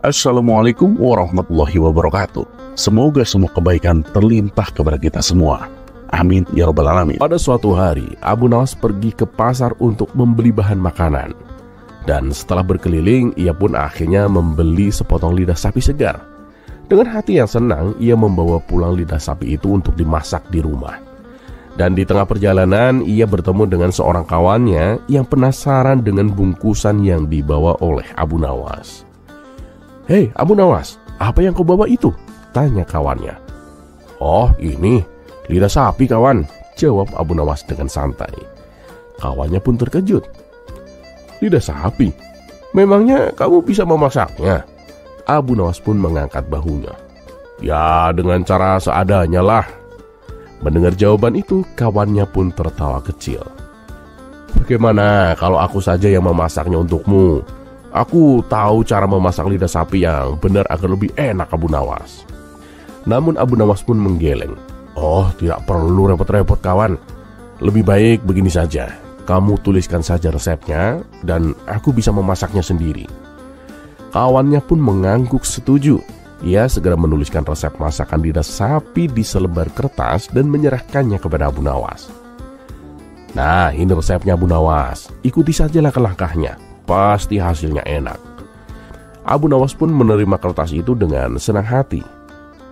Assalamualaikum warahmatullahi wabarakatuh. Semoga semua kebaikan terlimpah kepada kita semua. Amin ya rabbal alamin. Pada suatu hari, Abu Nawas pergi ke pasar untuk membeli bahan makanan. Dan setelah berkeliling, ia pun akhirnya membeli sepotong lidah sapi segar. Dengan hati yang senang, ia membawa pulang lidah sapi itu untuk dimasak di rumah. Dan di tengah perjalanan, ia bertemu dengan seorang kawannya yang penasaran dengan bungkusan yang dibawa oleh Abu Nawas. "Hei Abu Nawas, apa yang kau bawa itu?" tanya kawannya. "Oh ini, lidah sapi kawan," jawab Abu Nawas dengan santai. Kawannya pun terkejut. "Lidah sapi? Memangnya kamu bisa memasaknya?" Abu Nawas pun mengangkat bahunya. "Ya dengan cara seadanya lah." Mendengar jawaban itu, kawannya pun tertawa kecil. "Bagaimana kalau aku saja yang memasaknya untukmu? Aku tahu cara memasak lidah sapi yang benar agar lebih enak Abu Nawas." Namun Abu Nawas pun menggeleng. "Oh tidak perlu repot-repot kawan. Lebih baik begini saja. Kamu tuliskan saja resepnya dan aku bisa memasaknya sendiri." Kawannya pun mengangguk setuju. Ia segera menuliskan resep masakan lidah sapi di selebar kertas dan menyerahkannya kepada Abu Nawas. "Nah ini resepnya Abu Nawas. Ikuti saja langkah-langkahnya. Pasti hasilnya enak." Abu Nawas pun menerima kertas itu dengan senang hati.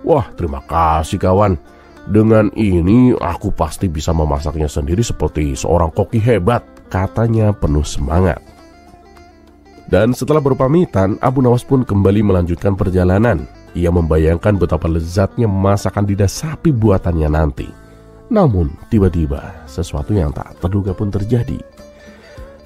"Wah terima kasih kawan. Dengan ini aku pasti bisa memasaknya sendiri seperti seorang koki hebat," katanya penuh semangat. Dan setelah berpamitan, Abu Nawas pun kembali melanjutkan perjalanan. Ia membayangkan betapa lezatnya masakan lidah sapi buatannya nanti. Namun tiba-tiba sesuatu yang tak terduga pun terjadi.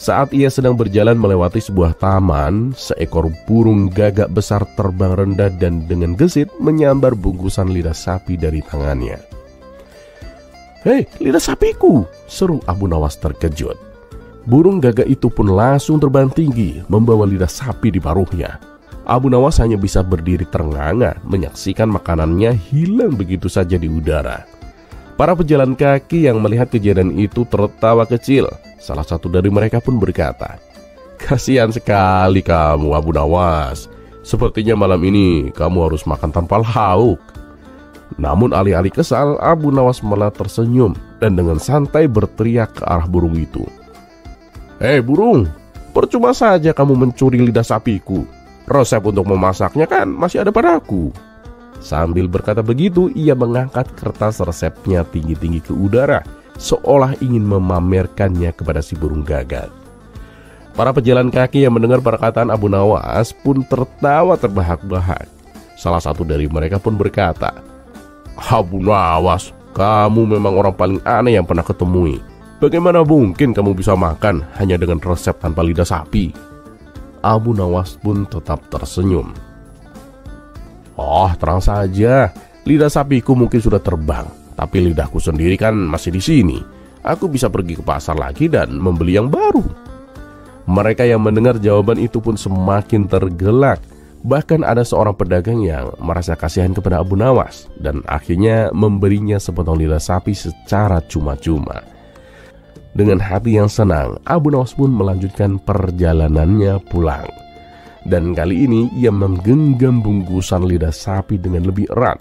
Saat ia sedang berjalan melewati sebuah taman, seekor burung gagak besar terbang rendah dan dengan gesit menyambar bungkusan lidah sapi dari tangannya. "Hei, lidah sapiku!" seru Abu Nawas terkejut. Burung gagak itu pun langsung terbang tinggi, membawa lidah sapi di paruhnya. Abu Nawas hanya bisa berdiri ternganga, menyaksikan makanannya hilang begitu saja di udara. Para pejalan kaki yang melihat kejadian itu tertawa kecil. Salah satu dari mereka pun berkata, "Kasihan sekali kamu Abu Nawas. Sepertinya malam ini kamu harus makan tanpa lauk." Namun alih-alih kesal, Abu Nawas malah tersenyum dan dengan santai berteriak ke arah burung itu. "Hei burung, percuma saja kamu mencuri lidah sapiku. Resep untuk memasaknya kan masih ada padaku." Sambil berkata begitu, ia mengangkat kertas resepnya tinggi-tinggi ke udara, seolah ingin memamerkannya kepada si burung gagak. Para pejalan kaki yang mendengar perkataan Abu Nawas pun tertawa terbahak-bahak. Salah satu dari mereka pun berkata, "Abu Nawas, kamu memang orang paling aneh yang pernah ketemui. Bagaimana mungkin kamu bisa makan hanya dengan resep tanpa lidah sapi?" Abu Nawas pun tetap tersenyum. "Oh terang saja, lidah sapiku mungkin sudah terbang, tapi lidahku sendiri kan masih di sini. Aku bisa pergi ke pasar lagi dan membeli yang baru." Mereka yang mendengar jawaban itu pun semakin tergelak. Bahkan ada seorang pedagang yang merasa kasihan kepada Abu Nawas dan akhirnya memberinya sepotong lidah sapi secara cuma-cuma. Dengan hati yang senang, Abu Nawas pun melanjutkan perjalanannya pulang. Dan kali ini ia menggenggam bungkusan lidah sapi dengan lebih erat.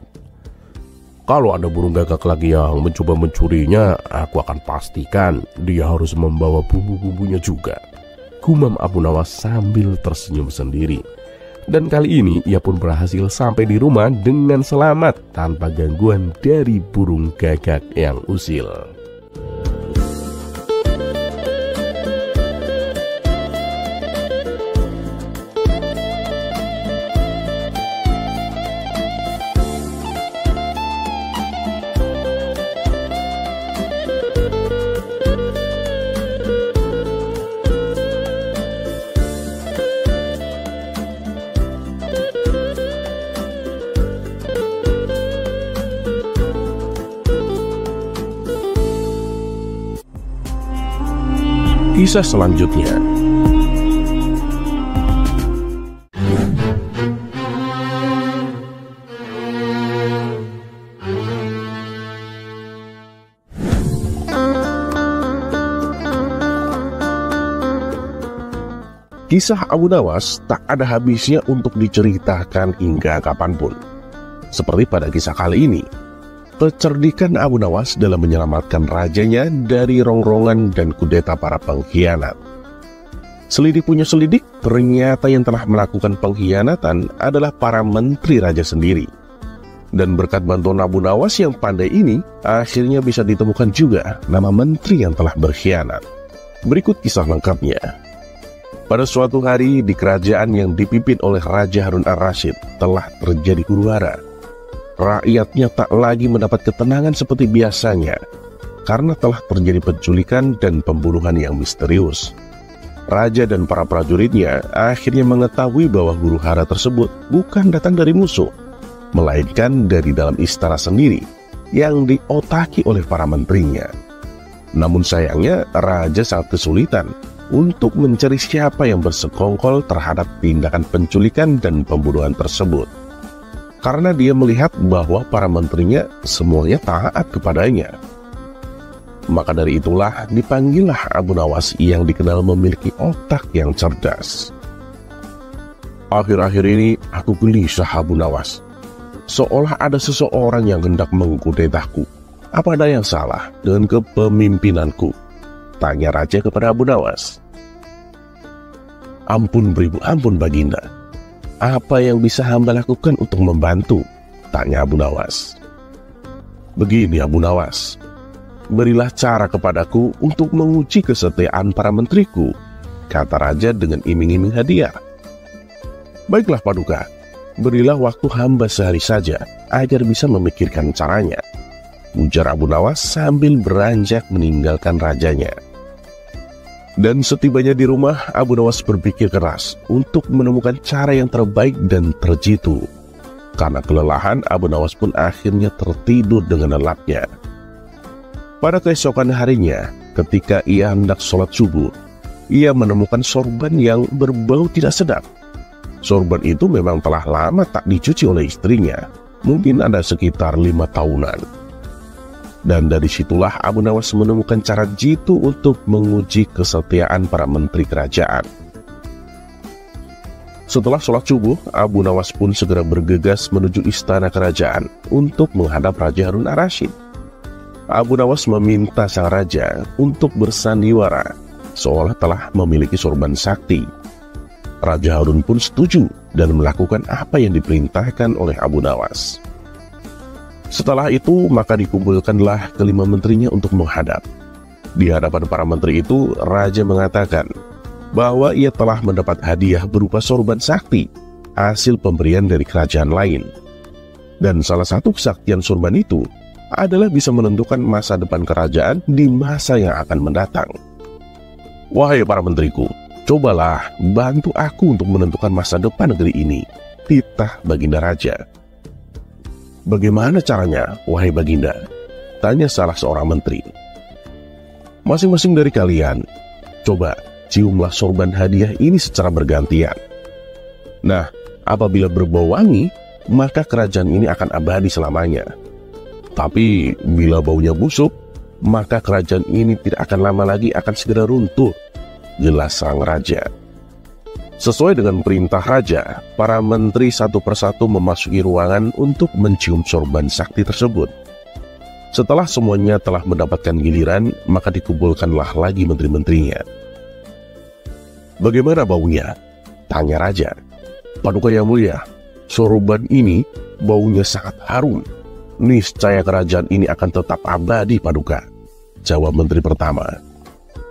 "Kalau ada burung gagak lagi yang mencoba mencurinya, aku akan pastikan dia harus membawa bumbu-bumbunya juga," gumam Abu Nawas sambil tersenyum sendiri. Dan kali ini ia pun berhasil sampai di rumah dengan selamat tanpa gangguan dari burung gagak yang usil. Kisah selanjutnya. Kisah Abu Nawas tak ada habisnya untuk diceritakan hingga kapanpun. Seperti pada kisah kali ini, kecerdikan Abu Nawas dalam menyelamatkan rajanya dari rongrongan dan kudeta para pengkhianat. Selidik punya selidik, ternyata yang telah melakukan pengkhianatan adalah para menteri raja sendiri. Dan berkat bantuan Abu Nawas yang pandai ini, akhirnya bisa ditemukan juga nama menteri yang telah berkhianat. Berikut kisah lengkapnya. Pada suatu hari di kerajaan yang dipimpin oleh Raja Harun ar-Rasyid telah terjadi huru-hara. Rakyatnya tak lagi mendapat ketenangan seperti biasanya karena telah terjadi penculikan dan pembunuhan yang misterius. Raja dan para prajuritnya akhirnya mengetahui bahwa huru-hara tersebut bukan datang dari musuh, melainkan dari dalam istana sendiri yang diotaki oleh para menterinya. Namun sayangnya Raja sangat kesulitan untuk mencari siapa yang bersekongkol terhadap tindakan penculikan dan pembunuhan tersebut. Karena dia melihat bahwa para menterinya semuanya taat kepadanya. Maka dari itulah dipanggillah Abu Nawas yang dikenal memiliki otak yang cerdas. Akhir-akhir ini aku gelisah Abu Nawas. Seolah ada seseorang yang hendak mengkudetaku. Apa ada yang salah dengan kepemimpinanku? Tanya Raja kepada Abu Nawas. Ampun beribu, ampun Baginda. Apa yang bisa hamba lakukan untuk membantu? Tanya Abu Nawas. Begini Abu Nawas, berilah cara kepadaku untuk menguji kesetiaan para menteriku, kata Raja dengan iming-iming hadiah. Baiklah Paduka, berilah waktu hamba sehari saja agar bisa memikirkan caranya, ujar Abu Nawas sambil beranjak meninggalkan rajanya. Dan setibanya di rumah, Abu Nawas berpikir keras untuk menemukan cara yang terbaik dan terjitu. Karena kelelahan, Abu Nawas pun akhirnya tertidur dengan lelapnya. Pada keesokan harinya, ketika ia hendak sholat subuh, ia menemukan sorban yang berbau tidak sedap. Sorban itu memang telah lama tak dicuci oleh istrinya, mungkin ada sekitar 5 tahunan. Dan dari situlah Abu Nawas menemukan cara jitu untuk menguji kesetiaan para menteri kerajaan. Setelah sholat subuh, Abu Nawas pun segera bergegas menuju istana kerajaan untuk menghadap Raja Harun ar-Rasyid. Abu Nawas meminta sang raja untuk bersandiwara, seolah telah memiliki sorban sakti. Raja Harun pun setuju dan melakukan apa yang diperintahkan oleh Abu Nawas. Setelah itu, maka dikumpulkanlah kelima menterinya untuk menghadap. Di hadapan para menteri itu, Raja mengatakan bahwa ia telah mendapat hadiah berupa sorban sakti, hasil pemberian dari kerajaan lain. Dan salah satu kesaktian sorban itu adalah bisa menentukan masa depan kerajaan di masa yang akan mendatang. Wahai para menteriku, cobalah bantu aku untuk menentukan masa depan negeri ini, titah Baginda Raja. Bagaimana caranya, wahai Baginda? Tanya salah seorang menteri. Masing-masing dari kalian, coba ciumlah sorban hadiah ini secara bergantian. Nah, apabila berbau wangi, maka kerajaan ini akan abadi selamanya. Tapi bila baunya busuk, maka kerajaan ini tidak akan lama lagi akan segera runtuh, jelas sang raja. Sesuai dengan perintah raja, para menteri satu persatu memasuki ruangan untuk mencium sorban sakti tersebut. Setelah semuanya telah mendapatkan giliran, maka dikumpulkanlah lagi menteri-menterinya. Bagaimana baunya? Tanya raja. Paduka yang mulia, sorban ini baunya sangat harum. Niscaya kerajaan ini akan tetap abadi, Paduka, jawab menteri pertama.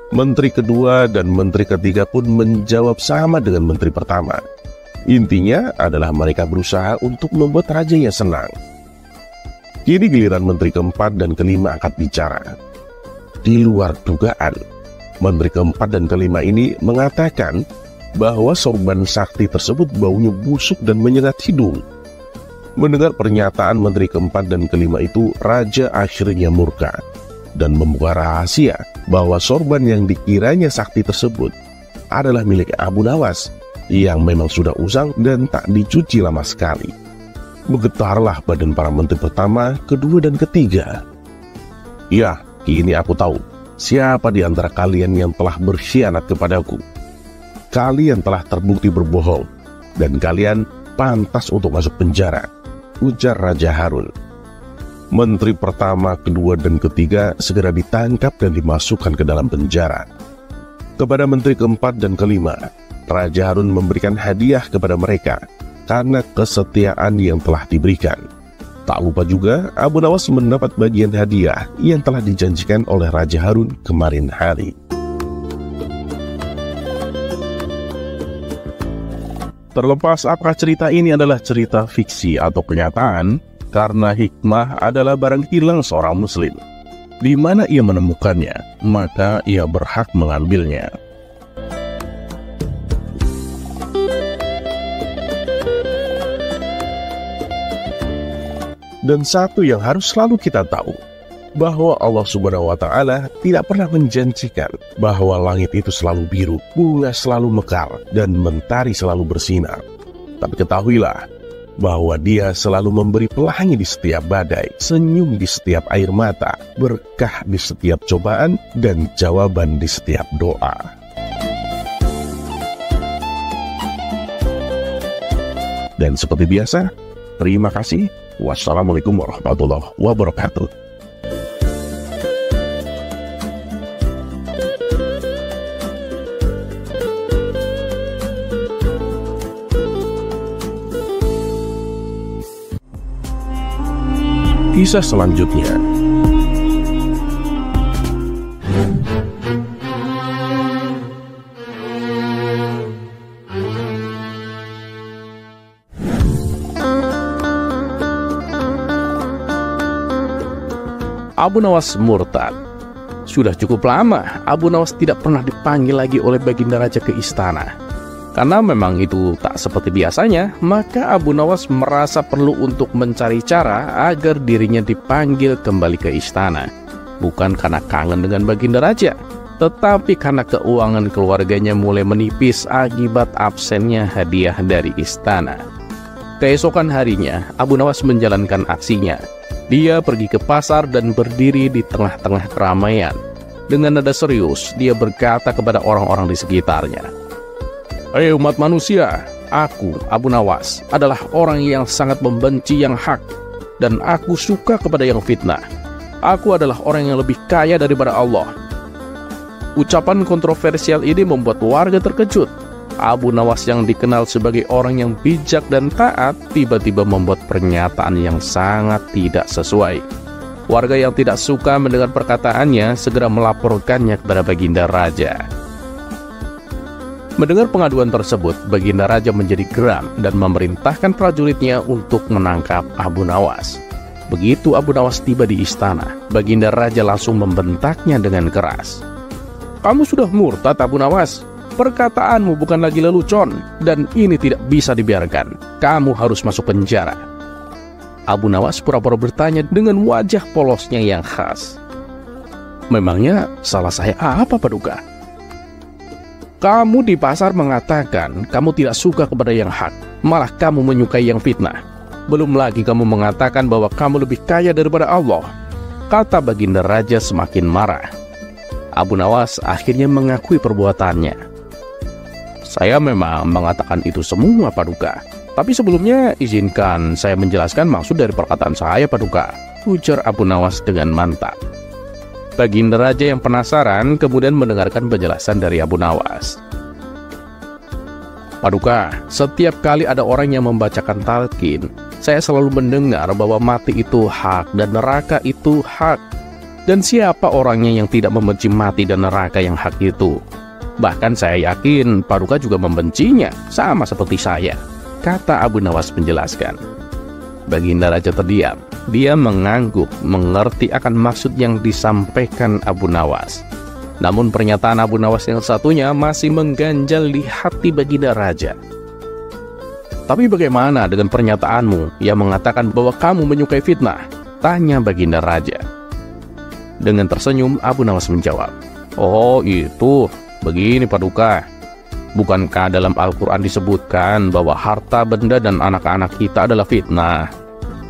Menteri kedua dan menteri ketiga pun menjawab sama dengan menteri pertama. Intinya adalah mereka berusaha untuk membuat rajanya senang. Kini giliran menteri keempat dan kelima angkat bicara. Di luar dugaan, menteri keempat dan kelima ini mengatakan bahwa sorban sakti tersebut baunya busuk dan menyengat hidung. Mendengar pernyataan menteri keempat dan kelima itu, raja akhirnya murka dan membuka rahasia bahwa sorban yang dikiranya sakti tersebut adalah milik Abu Nawas yang memang sudah usang dan tak dicuci lama sekali. Bergetarlah badan para menteri pertama, kedua, dan ketiga. Ya, kini aku tahu siapa di antara kalian yang telah berkhianat kepadaku. kalian telah terbukti berbohong, dan kalian pantas untuk masuk penjara, ujar Raja Harun. Menteri pertama, kedua, dan ketiga segera ditangkap dan dimasukkan ke dalam penjara. Kepada menteri keempat dan kelima, Raja Harun memberikan hadiah kepada mereka karena kesetiaan yang telah diberikan. Tak lupa juga, Abu Nawas mendapat bagian hadiah yang telah dijanjikan oleh Raja Harun kemarin hari. Terlepas apakah cerita ini adalah cerita fiksi atau kenyataan, karena hikmah adalah barang hilang seorang muslim. Di mana ia menemukannya, maka ia berhak mengambilnya. Dan satu yang harus selalu kita tahu, bahwa Allah Subhanahu wa Ta'ala tidak pernah menjanjikan bahwa langit itu selalu biru, bunga selalu mekar, dan mentari selalu bersinar. Tapi ketahuilah bahwa Dia selalu memberi pelangi di setiap badai, senyum di setiap air mata, berkah di setiap cobaan, dan jawaban di setiap doa. Dan seperti biasa, terima kasih. Wassalamualaikum warahmatullahi wabarakatuh. Kisah selanjutnya. Abu Nawas murtad. Sudah cukup lama Abu Nawas tidak pernah dipanggil lagi oleh Baginda Raja ke istana. Karena memang itu tak seperti biasanya, maka Abu Nawas merasa perlu untuk mencari cara agar dirinya dipanggil kembali ke istana. Bukan karena kangen dengan Baginda Raja, tetapi karena keuangan keluarganya mulai menipis akibat absennya hadiah dari istana. Keesokan harinya, Abu Nawas menjalankan aksinya. Dia pergi ke pasar dan berdiri di tengah-tengah keramaian. Dengan nada serius, dia berkata kepada orang-orang di sekitarnya, "Hei umat manusia, aku, Abu Nawas, adalah orang yang sangat membenci yang hak, dan aku suka kepada yang fitnah. Aku adalah orang yang lebih kaya daripada Allah." Ucapan kontroversial ini membuat warga terkejut. Abu Nawas yang dikenal sebagai orang yang bijak dan taat tiba-tiba membuat pernyataan yang sangat tidak sesuai. Warga yang tidak suka mendengar perkataannya segera melaporkannya kepada Baginda Raja. Mendengar pengaduan tersebut, Baginda Raja menjadi geram dan memerintahkan prajuritnya untuk menangkap Abu Nawas. Begitu Abu Nawas tiba di istana, Baginda Raja langsung membentaknya dengan keras. "Kamu sudah murtad, Abu Nawas. Perkataanmu bukan lagi lelucon, dan ini tidak bisa dibiarkan. Kamu harus masuk penjara." Abu Nawas pura-pura bertanya dengan wajah polosnya yang khas. "Memangnya salah saya apa, Paduka?" "Kamu di pasar mengatakan kamu tidak suka kepada yang hak, malah kamu menyukai yang fitnah. Belum lagi kamu mengatakan bahwa kamu lebih kaya daripada Allah," kata Baginda Raja semakin marah. Abu Nawas akhirnya mengakui perbuatannya. "Saya memang mengatakan itu semua, Paduka. Tapi sebelumnya izinkan saya menjelaskan maksud dari perkataan saya, Paduka," ujar Abu Nawas dengan mantap. Baginda Raja yang penasaran kemudian mendengarkan penjelasan dari Abu Nawas. "Paduka, setiap kali ada orang yang membacakan talqin, saya selalu mendengar bahwa mati itu hak dan neraka itu hak. Dan siapa orangnya yang tidak membenci mati dan neraka yang hak itu? Bahkan saya yakin Paduka juga membencinya, sama seperti saya," kata Abu Nawas menjelaskan. Baginda Raja terdiam. Dia mengangguk, mengerti akan maksud yang disampaikan Abu Nawas. Namun pernyataan Abu Nawas yang satunya masih mengganjal di hati Baginda Raja. "Tapi bagaimana dengan pernyataanmu yang mengatakan bahwa kamu menyukai fitnah?" tanya Baginda Raja. Dengan tersenyum, Abu Nawas menjawab, "Oh itu, begini Paduka. Bukankah dalam Al-Quran disebutkan bahwa harta benda dan anak-anak kita adalah fitnah?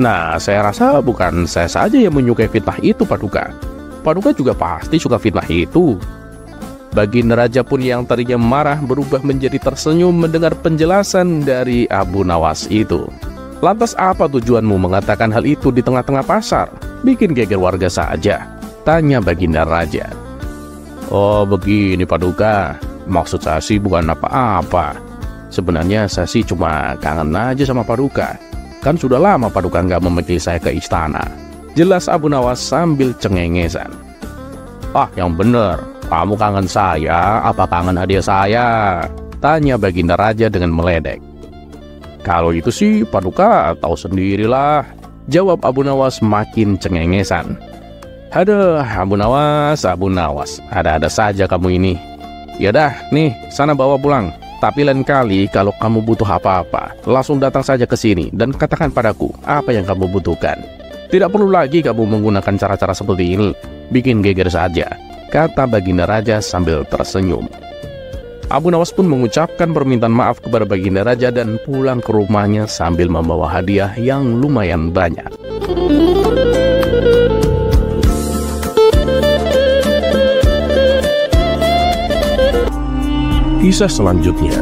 Nah, saya rasa bukan saya saja yang menyukai fitnah itu, Paduka. Paduka juga pasti suka fitnah itu." Baginda Raja pun yang tadinya marah berubah menjadi tersenyum mendengar penjelasan dari Abu Nawas itu. Lantas apa tujuanmu mengatakan hal itu di tengah-tengah pasar? Bikin geger warga saja, tanya Baginda Raja. Oh begini Paduka, maksud saya sih bukan apa-apa. Sebenarnya saya sih cuma kangen aja sama Paduka. Kan sudah lama Paduka nggak memanggil saya ke istana. Jelas Abu Nawas sambil cengengesan. Ah yang bener, kamu kangen saya, apa kangen hadiah saya? Tanya Baginda Raja dengan meledek. Kalau itu sih Paduka tahu sendirilah, jawab Abu Nawas makin cengengesan. Aduh Abu Nawas, ada-ada saja kamu ini. Yaudah nih, sana bawa pulang. Tapi lain kali kalau kamu butuh apa-apa, langsung datang saja ke sini dan katakan padaku apa yang kamu butuhkan. Tidak perlu lagi kamu menggunakan cara-cara seperti ini, bikin geger saja, kata Baginda Raja sambil tersenyum. Abu Nawas pun mengucapkan permintaan maaf kepada Baginda Raja dan pulang ke rumahnya sambil membawa hadiah yang lumayan banyak. Kisah selanjutnya.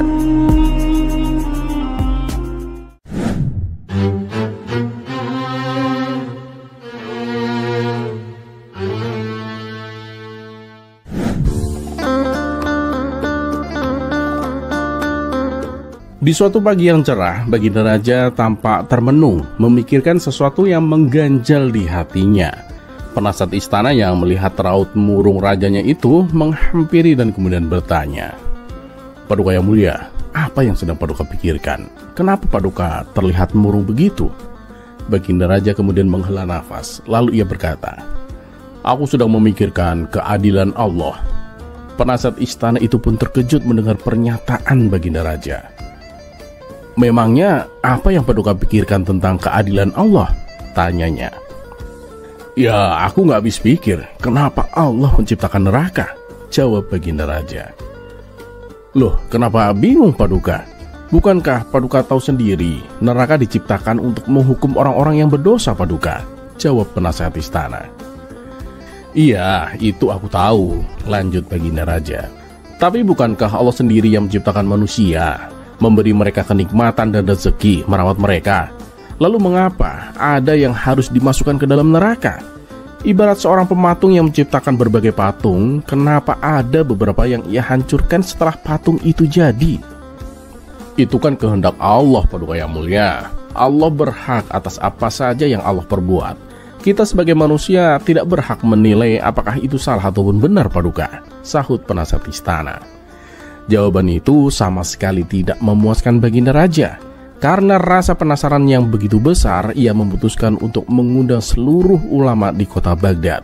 Di suatu pagi yang cerah, Baginda Raja tampak termenung, memikirkan sesuatu yang mengganjal di hatinya. Penasihat istana yang melihat raut murung rajanya itu menghampiri dan kemudian bertanya, Paduka yang mulia, apa yang sedang Paduka pikirkan? Kenapa Paduka terlihat murung begitu? Baginda Raja kemudian menghela nafas, lalu ia berkata, Aku sedang memikirkan keadilan Allah. Penasihat istana itu pun terkejut mendengar pernyataan Baginda Raja. Memangnya apa yang Paduka pikirkan tentang keadilan Allah? Tanyanya. Ya, aku nggak habis pikir kenapa Allah menciptakan neraka, jawab Baginda Raja. Loh, kenapa bingung Paduka? Bukankah Paduka tahu sendiri neraka diciptakan untuk menghukum orang-orang yang berdosa Paduka? Jawab penasihat istana. Iya, itu aku tahu, lanjut Baginda Raja. Tapi bukankah Allah sendiri yang menciptakan manusia, memberi mereka kenikmatan dan rezeki, merawat mereka? Lalu mengapa ada yang harus dimasukkan ke dalam neraka? Ibarat seorang pematung yang menciptakan berbagai patung, kenapa ada beberapa yang ia hancurkan setelah patung itu jadi? Itu kan kehendak Allah, Paduka yang mulia. Allah berhak atas apa saja yang Allah perbuat. Kita sebagai manusia tidak berhak menilai apakah itu salah ataupun benar, Paduka, sahut penasihat istana. Jawaban itu sama sekali tidak memuaskan Baginda Raja. Karena rasa penasaran yang begitu besar, ia memutuskan untuk mengundang seluruh ulama di kota Baghdad.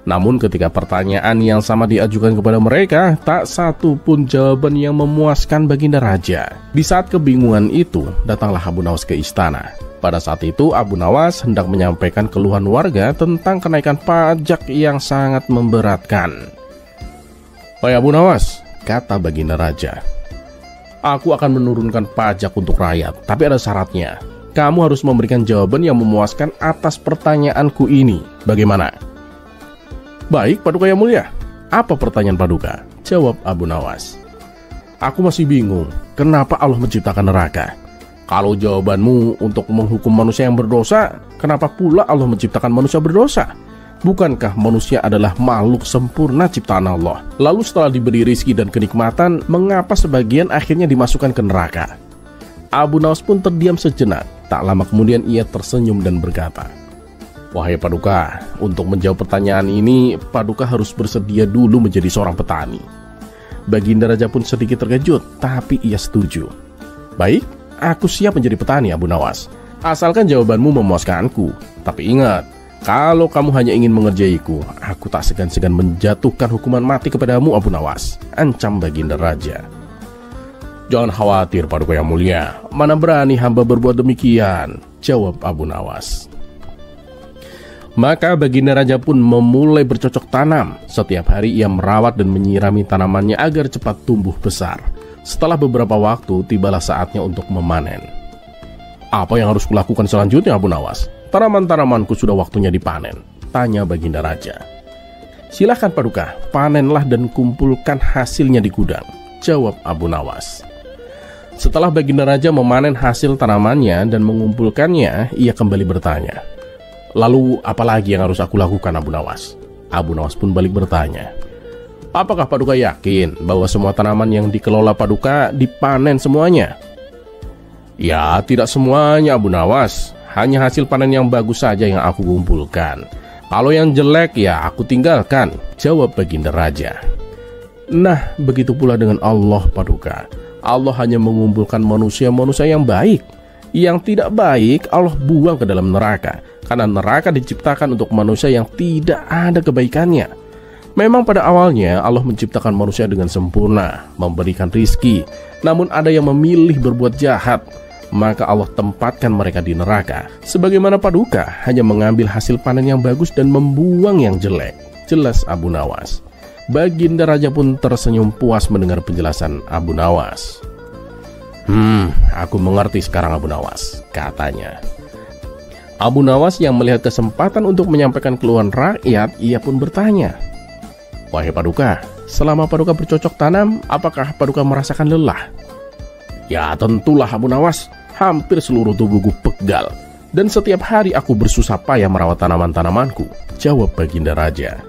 Namun ketika pertanyaan yang sama diajukan kepada mereka, tak satu pun jawaban yang memuaskan Baginda Raja. Di saat kebingungan itu, datanglah Abu Nawas ke istana. Pada saat itu, Abu Nawas hendak menyampaikan keluhan warga tentang kenaikan pajak yang sangat memberatkan. "Hai Abu Nawas," kata Baginda Raja, "aku akan menurunkan pajak untuk rakyat, tapi ada syaratnya. Kamu harus memberikan jawaban yang memuaskan atas pertanyaanku ini. Bagaimana?" "Baik, Paduka yang mulia." "Apa pertanyaan Paduka?" jawab Abu Nawas. "Aku masih bingung, kenapa Allah menciptakan neraka? Kalau jawabanmu untuk menghukum manusia yang berdosa, kenapa pula Allah menciptakan manusia berdosa? Bukankah manusia adalah makhluk sempurna ciptaan Allah? Lalu setelah diberi rizki dan kenikmatan, mengapa sebagian akhirnya dimasukkan ke neraka?" Abu Nawas pun terdiam sejenak. Tak lama kemudian ia tersenyum dan berkata, "Wahai Paduka, untuk menjawab pertanyaan ini, Paduka harus bersedia dulu menjadi seorang petani." Baginda Raja pun sedikit terkejut, tapi ia setuju. "Baik, aku siap menjadi petani, Abu Nawas. Asalkan jawabanmu memuaskanku. Tapi ingat, kalau kamu hanya ingin mengerjaiku, aku tak segan-segan menjatuhkan hukuman mati kepadamu, Abu Nawas," ancam Baginda Raja. "Jangan khawatir, Paduka yang mulia. Mana berani hamba berbuat demikian," jawab Abu Nawas. Maka Baginda Raja pun memulai bercocok tanam. Setiap hari ia merawat dan menyirami tanamannya agar cepat tumbuh besar. Setelah beberapa waktu, tibalah saatnya untuk memanen. "Apa yang harus kulakukan selanjutnya, Abu Nawas? Tanaman-tanamanku sudah waktunya dipanen," tanya Baginda Raja. "Silahkan Paduka, panenlah dan kumpulkan hasilnya di gudang," jawab Abu Nawas. Setelah Baginda Raja memanen hasil tanamannya dan mengumpulkannya, ia kembali bertanya, "Lalu apa lagi yang harus aku lakukan, Abu Nawas?" Abu Nawas pun balik bertanya, "Apakah Paduka yakin bahwa semua tanaman yang dikelola Paduka dipanen semuanya?" "Ya, tidak semuanya Abu Nawas. Hanya hasil panen yang bagus saja yang aku kumpulkan. Kalau yang jelek ya aku tinggalkan," jawab Baginda Raja. Nah, begitu pula dengan Allah Paduka. Allah hanya mengumpulkan manusia-manusia yang baik. Yang tidak baik Allah buang ke dalam neraka, karena neraka diciptakan untuk manusia yang tidak ada kebaikannya. Memang pada awalnya Allah menciptakan manusia dengan sempurna, memberikan rizki. Namun ada yang memilih berbuat jahat, maka Allah tempatkan mereka di neraka. Sebagaimana Paduka hanya mengambil hasil panen yang bagus dan membuang yang jelek, jelas Abu Nawas. Baginda Raja pun tersenyum puas mendengar penjelasan Abu Nawas. Aku mengerti sekarang Abu Nawas," katanya. Abu Nawas yang melihat kesempatan untuk menyampaikan keluhan rakyat, ia pun bertanya, "Wahai Paduka, selama Paduka bercocok tanam, apakah Paduka merasakan lelah?" "Ya tentulah Abu Nawas, hampir seluruh tubuhku pegal, dan setiap hari aku bersusah payah merawat tanaman-tanamanku," jawab Baginda Raja.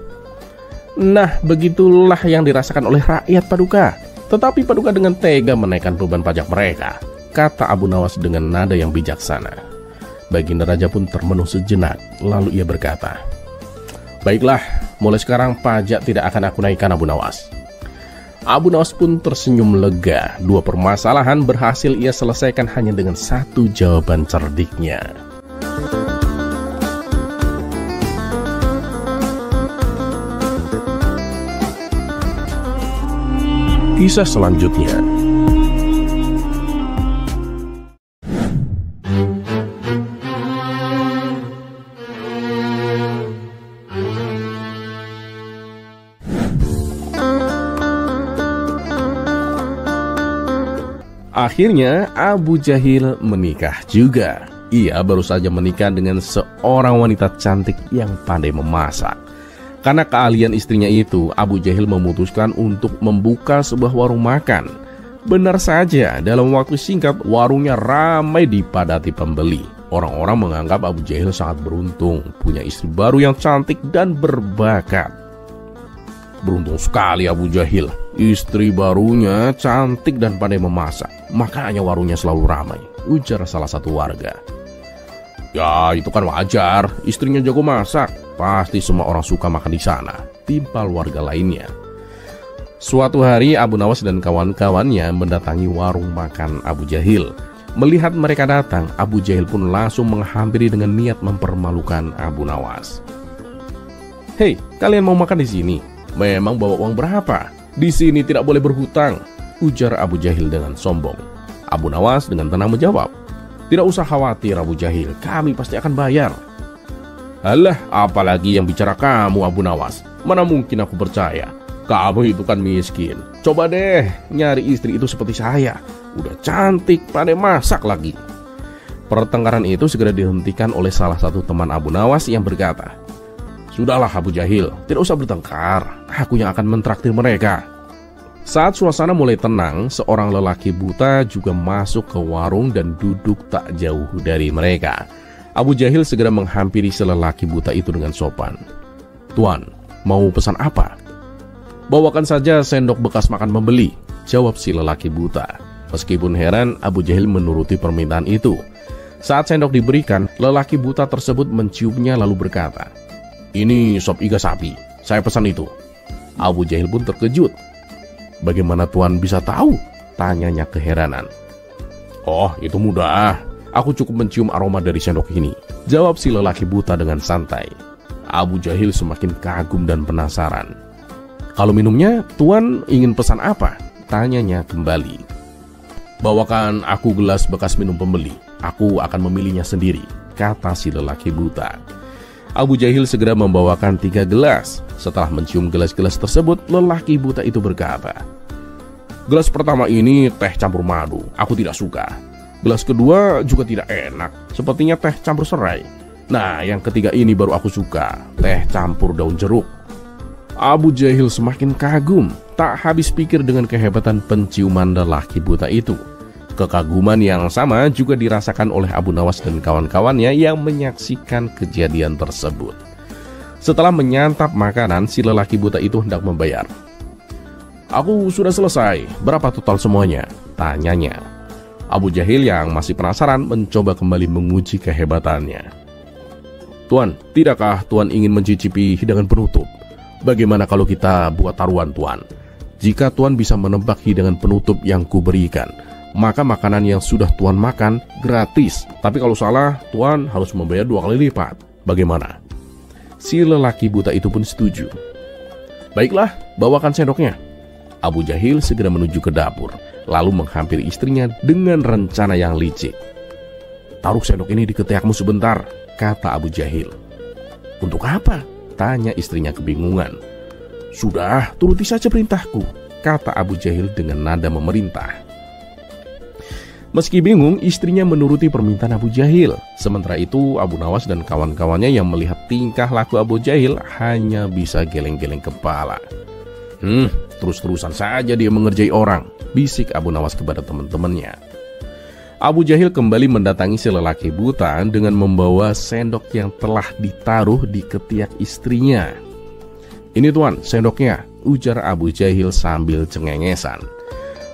Nah, begitulah yang dirasakan oleh rakyat Paduka. Tetapi Paduka dengan tega menaikkan beban pajak mereka, kata Abu Nawas dengan nada yang bijaksana. Baginda Raja pun termenung sejenak, lalu ia berkata, "Baiklah, mulai sekarang pajak tidak akan aku naikkan Abu Nawas." Abu Nawas pun tersenyum lega. Dua permasalahan berhasil ia selesaikan hanya dengan satu jawaban cerdiknya. Kisah selanjutnya. Akhirnya Abu Jahil menikah juga. Ia baru saja menikah dengan seorang wanita cantik yang pandai memasak. Karena keahlian istrinya itu, Abu Jahil memutuskan untuk membuka sebuah warung makan. Benar saja, dalam waktu singkat warungnya ramai dipadati pembeli. Orang-orang menganggap Abu Jahil sangat beruntung, punya istri baru yang cantik dan berbakat. Beruntung sekali Abu Jahil, istri barunya cantik dan pandai memasak, makanya warungnya selalu ramai, ujar salah satu warga. "Ya, itu kan wajar, istrinya jago masak. Pasti semua orang suka makan di sana," timpal warga lainnya. Suatu hari Abu Nawas dan kawan-kawannya mendatangi warung makan Abu Jahil. Melihat mereka datang, Abu Jahil pun langsung menghampiri dengan niat mempermalukan Abu Nawas. "Hei, kalian mau makan di sini? Memang bawa uang berapa? Di sini tidak boleh berhutang," ujar Abu Jahil dengan sombong. Abu Nawas dengan tenang menjawab, "Tidak usah khawatir Abu Jahil, kami pasti akan bayar." "Alah, apalagi yang bicara kamu Abu Nawas, mana mungkin aku percaya. Kamu itu kan miskin. Coba deh nyari istri itu seperti saya, udah cantik, pandai masak lagi." Pertengkaran itu segera dihentikan oleh salah satu teman Abu Nawas yang berkata, "Sudahlah Abu Jahil, tidak usah bertengkar, aku yang akan mentraktir mereka." Saat suasana mulai tenang, seorang lelaki buta juga masuk ke warung dan duduk tak jauh dari mereka. Abu Jahil segera menghampiri si lelaki buta itu dengan sopan. "Tuan, mau pesan apa?" "Bawakan saja sendok bekas makan pembeli," jawab si lelaki buta. Meskipun heran, Abu Jahil menuruti permintaan itu. Saat sendok diberikan, lelaki buta tersebut menciumnya lalu berkata, "Ini sop iga sapi, saya pesan itu." Abu Jahil pun terkejut. "Bagaimana Tuan bisa tahu?" tanyanya keheranan. "Oh, itu mudah. Aku cukup mencium aroma dari sendok ini," jawab si lelaki buta dengan santai. Abu Jahil semakin kagum dan penasaran. "Kalau minumnya, Tuan ingin pesan apa?" tanyanya kembali. "Bawakan aku gelas bekas minum pembeli. Aku akan memilihnya sendiri," kata si lelaki buta. Abu Jahil segera membawakan 3 gelas. Setelah mencium gelas-gelas tersebut, lelaki buta itu berkata, "Gelas pertama ini teh campur madu, aku tidak suka. Gelas kedua juga tidak enak, sepertinya teh campur serai. Nah, yang ketiga ini baru aku suka, teh campur daun jeruk." Abu Jahil semakin kagum, tak habis pikir dengan kehebatan penciuman lelaki buta itu. Kekaguman yang sama juga dirasakan oleh Abu Nawas dan kawan-kawannya yang menyaksikan kejadian tersebut. Setelah menyantap makanan, si lelaki buta itu hendak membayar. "Aku sudah selesai, berapa total semuanya?" tanyanya. Abu Jahil yang masih penasaran mencoba kembali menguji kehebatannya. "Tuan, tidakkah Tuan ingin mencicipi hidangan penutup? Bagaimana kalau kita buat taruhan, Tuan? Jika Tuan bisa menebak hidangan penutup yang kuberikan, maka makanan yang sudah Tuan makan gratis. Tapi kalau salah, Tuan harus membayar 2 kali lipat. Bagaimana?" Si lelaki buta itu pun setuju. "Baiklah, bawakan sendoknya." Abu Jahil segera menuju ke dapur, lalu menghampiri istrinya dengan rencana yang licik. "Taruh sendok ini di ketiakmu sebentar," kata Abu Jahil. "Untuk apa?" tanya istrinya kebingungan. "Sudah, turuti saja perintahku," kata Abu Jahil dengan nada memerintah. Meski bingung, istrinya menuruti permintaan Abu Jahil. Sementara itu, Abu Nawas dan kawan-kawannya yang melihat tingkah laku Abu Jahil hanya bisa geleng-geleng kepala. Terus-terusan saja dia mengerjai orang," bisik Abu Nawas kepada teman-temannya. Abu Jahil kembali mendatangi si lelaki buta dengan membawa sendok yang telah ditaruh di ketiak istrinya. "Ini Tuan, sendoknya," ujar Abu Jahil sambil cengengesan.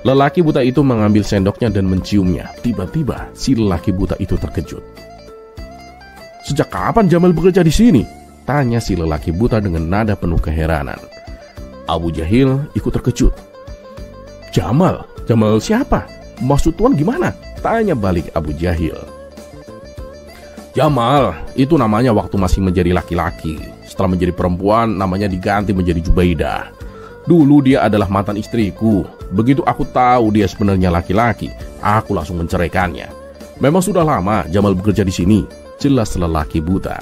Lelaki buta itu mengambil sendoknya dan menciumnya. Tiba-tiba si lelaki buta itu terkejut. "Sejak kapan Jamal bekerja di sini?" tanya si lelaki buta dengan nada penuh keheranan. Abu Jahil ikut terkejut. "Jamal? Jamal siapa? Maksud Tuan gimana?" tanya balik Abu Jahil. "Jamal, itu namanya waktu masih menjadi laki-laki. Setelah menjadi perempuan, namanya diganti menjadi Jubaidah. Dulu dia adalah mantan istriku. Begitu aku tahu dia sebenarnya laki-laki, aku langsung menceraikannya. Memang sudah lama Jamal bekerja di sini," jelas lelaki buta.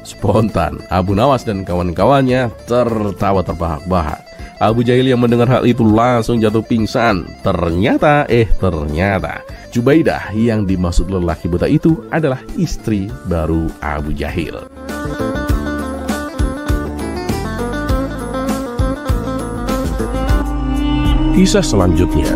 Spontan, Abu Nawas dan kawan-kawannya tertawa terbahak-bahak. Abu Jahil yang mendengar hal itu langsung jatuh pingsan. Ternyata Jubaidah yang dimaksud lelaki buta itu adalah istri baru Abu Jahil. Kisah selanjutnya.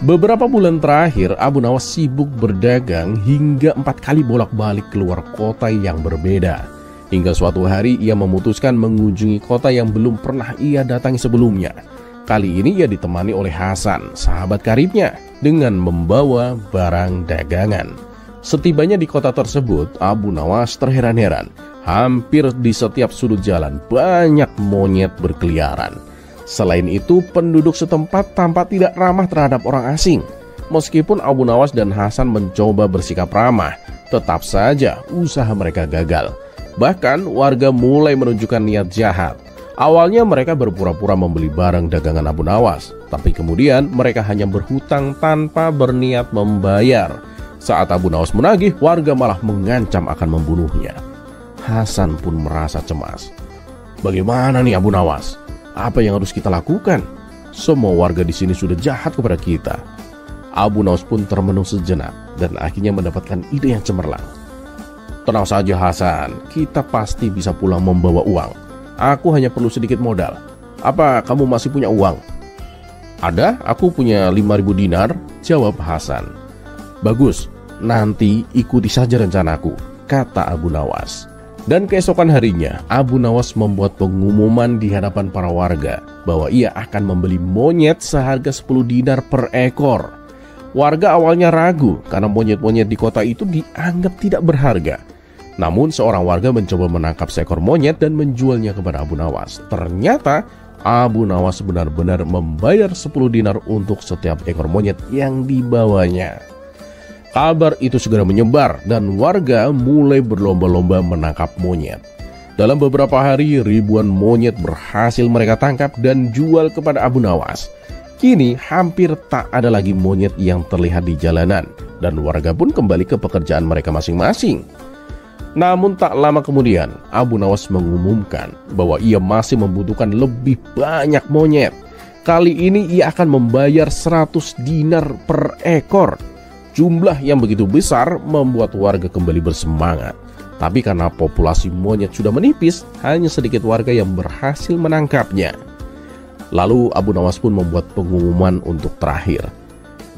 Beberapa bulan terakhir, Abu Nawas sibuk berdagang hingga 4 kali bolak-balik keluar kota yang berbeda. Hingga suatu hari ia memutuskan mengunjungi kota yang belum pernah ia datangi sebelumnya. Kali ini ia ditemani oleh Hasan, sahabat karibnya, dengan membawa barang dagangan. Setibanya di kota tersebut, Abu Nawas terheran-heran. Hampir di setiap sudut jalan banyak monyet berkeliaran. Selain itu, penduduk setempat tampak tidak ramah terhadap orang asing. Meskipun Abu Nawas dan Hasan mencoba bersikap ramah, tetap saja usaha mereka gagal. Bahkan warga mulai menunjukkan niat jahat. Awalnya mereka berpura-pura membeli barang dagangan Abu Nawas, tapi kemudian mereka hanya berhutang tanpa berniat membayar. Saat Abu Nawas menagih, warga malah mengancam akan membunuhnya. Hasan pun merasa cemas. "Bagaimana nih Abu Nawas? Apa yang harus kita lakukan? Semua warga di sini sudah jahat kepada kita." Abu Nawas pun termenung sejenak dan akhirnya mendapatkan ide yang cemerlang. "Tenang saja Hasan, kita pasti bisa pulang membawa uang. Aku hanya perlu sedikit modal. Apa kamu masih punya uang?" "Ada, aku punya 5.000 dinar," jawab Hasan. "Bagus, nanti ikuti saja rencanaku," kata Abu Nawas. Dan keesokan harinya, Abu Nawas membuat pengumuman di hadapan para warga bahwa ia akan membeli monyet seharga 10 dinar per ekor. Warga awalnya ragu karena monyet-monyet di kota itu dianggap tidak berharga. Namun seorang warga mencoba menangkap seekor monyet dan menjualnya kepada Abu Nawas. Ternyata Abu Nawas benar-benar membayar 10 dinar untuk setiap ekor monyet yang dibawanya. Kabar itu segera menyebar dan warga mulai berlomba-lomba menangkap monyet. Dalam beberapa hari, ribuan monyet berhasil mereka tangkap dan jual kepada Abu Nawas. Kini hampir tak ada lagi monyet yang terlihat di jalanan dan warga pun kembali ke pekerjaan mereka masing-masing. Namun tak lama kemudian, Abu Nawas mengumumkan bahwa ia masih membutuhkan lebih banyak monyet. Kali ini ia akan membayar 100 dinar per ekor. Jumlah yang begitu besar membuat warga kembali bersemangat. Tapi karena populasi monyet sudah menipis, hanya sedikit warga yang berhasil menangkapnya. Lalu Abu Nawas pun membuat pengumuman untuk terakhir.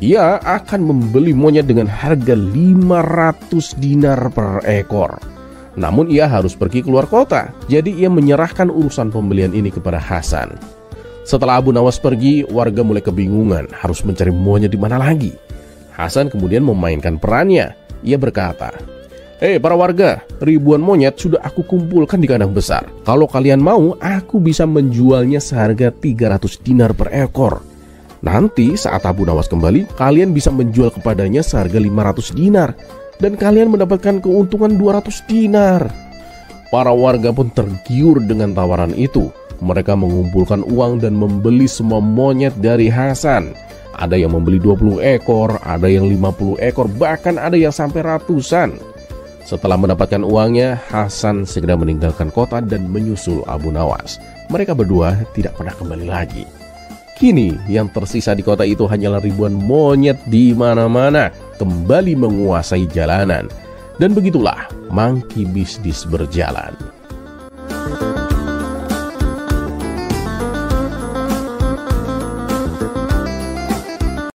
Ia akan membeli monyet dengan harga 500 dinar per ekor. Namun ia harus pergi keluar kota, jadi ia menyerahkan urusan pembelian ini kepada Hasan. Setelah Abu Nawas pergi, warga mulai kebingungan harus mencari monyet di mana lagi. Hasan kemudian memainkan perannya. Ia berkata, "Hei para warga, ribuan monyet sudah aku kumpulkan di kandang besar. Kalau kalian mau, aku bisa menjualnya seharga 300 dinar per ekor. Nanti saat Abu Nawas kembali, kalian bisa menjual kepadanya seharga 500 dinar. Dan kalian mendapatkan keuntungan 200 dinar. Para warga pun tergiur dengan tawaran itu. Mereka mengumpulkan uang dan membeli semua monyet dari Hasan. Ada yang membeli 20 ekor, ada yang 50 ekor, bahkan ada yang sampai ratusan. Setelah mendapatkan uangnya, Hasan segera meninggalkan kota dan menyusul Abu Nawas. Mereka berdua tidak pernah kembali lagi. Kini yang tersisa di kota itu hanyalah ribuan monyet di mana-mana kembali menguasai jalanan. Dan begitulah monkey business berjalan.